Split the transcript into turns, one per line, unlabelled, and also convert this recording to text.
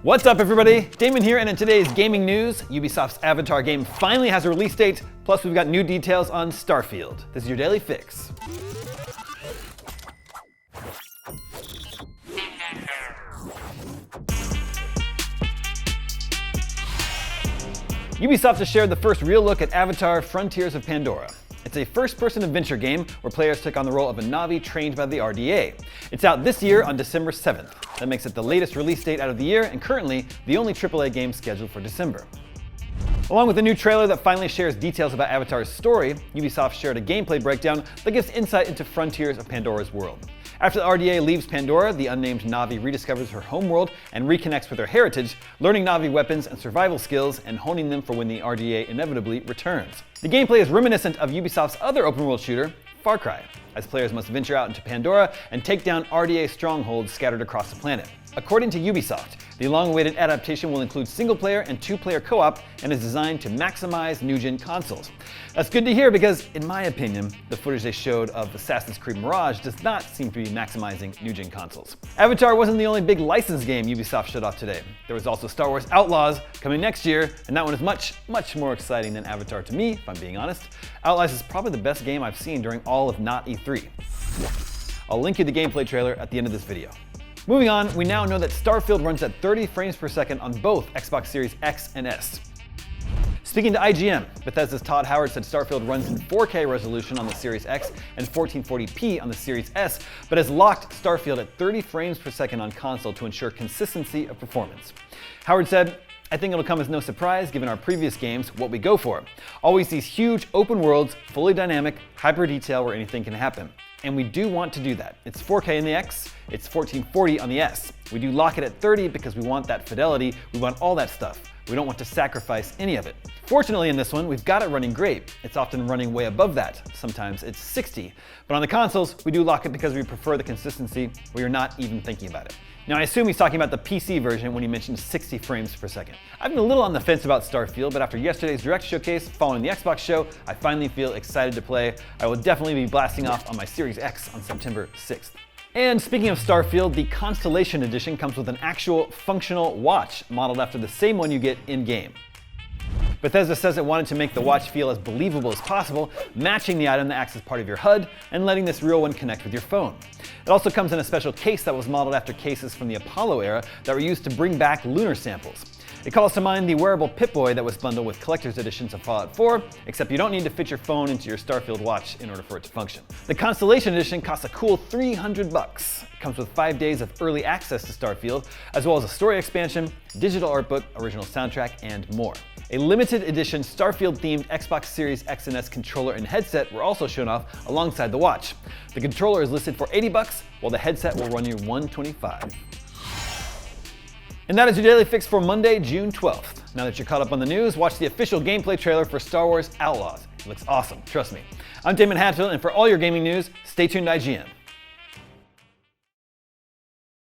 What's up, everybody? Damon here, and in today's gaming news, Ubisoft's Avatar game finally has a release date, plus we've got new details on Starfield. This is your daily fix. Ubisoft has shared the first real look at Avatar: Frontiers of Pandora. It's a first-person adventure game where players take on the role of a Na'vi trained by the RDA. It's out this year on December 7th. That makes it the latest release date out of the year and currently the only AAA game scheduled for December. Along with a new trailer that finally shares details about Avatar's story, Ubisoft shared a gameplay breakdown that gives insight into Frontiers of Pandora's world. After the RDA leaves Pandora, the unnamed Na'vi rediscovers her homeworld and reconnects with her heritage, learning Na'vi weapons and survival skills and honing them for when the RDA inevitably returns. The gameplay is reminiscent of Ubisoft's other open-world shooter, Far Cry, as players must venture out into Pandora and take down RDA strongholds scattered across the planet. According to Ubisoft, the long-awaited adaptation will include single-player and two-player co-op and is designed to maximize new-gen consoles. That's good to hear because, in my opinion, the footage they showed of Assassin's Creed Mirage does not seem to be maximizing new-gen consoles. Avatar wasn't the only big licensed game Ubisoft showed off today. There was also Star Wars Outlaws coming next year, and that one is much more exciting than Avatar to me, if I'm being honest. Outlaws is probably the best game I've seen during all of not E3. I'll link you the gameplay trailer at the end of this video. Moving on, we now know that Starfield runs at 30 frames per second on both Xbox Series X and S. Speaking to IGN, Bethesda's Todd Howard said Starfield runs in 4K resolution on the Series X and 1440p on the Series S, but has locked Starfield at 30 frames per second on console to ensure consistency of performance. Howard said, "I think it'll come as no surprise given our previous games what we go for. Always these huge open worlds, fully dynamic, hyper detail where anything can happen. And we do want to do that. It's 4K in the X, it's 1440 on the S. We do lock it at 30 because we want that fidelity, we want all that stuff. We don't want to sacrifice any of it. Fortunately in this one, we've got it running great. It's often running way above that. Sometimes it's 60. But on the consoles, we do lock it because we prefer the consistency where you're not even thinking about it." Now I assume he's talking about the PC version when he mentioned 60 frames per second. I've been a little on the fence about Starfield, but after yesterday's Direct Showcase following the Xbox show, I finally feel excited to play. I will definitely be blasting off on my Series X on September 6th. And speaking of Starfield, the Constellation Edition comes with an actual functional watch modeled after the same one you get in-game. Bethesda says it wanted to make the watch feel as believable as possible, matching the item that acts as part of your HUD and letting this real one connect with your phone. It also comes in a special case that was modeled after cases from the Apollo era that were used to bring back lunar samples. It calls to mind the wearable Pip-Boy that was bundled with collector's editions of Fallout 4, except you don't need to fit your phone into your Starfield watch in order for it to function. The Constellation Edition costs a cool $300. It comes with 5 days of early access to Starfield, as well as a story expansion, digital art book, original soundtrack, and more. A limited edition Starfield-themed Xbox Series X and S controller and headset were also shown off alongside the watch. The controller is listed for $80, while the headset will run you $125. And that is your daily fix for Monday, June 12th. Now that you're caught up on the news, watch the official gameplay trailer for Star Wars Outlaws. It looks awesome, trust me. I'm Damon Hatfield, and for all your gaming news, stay tuned to IGN.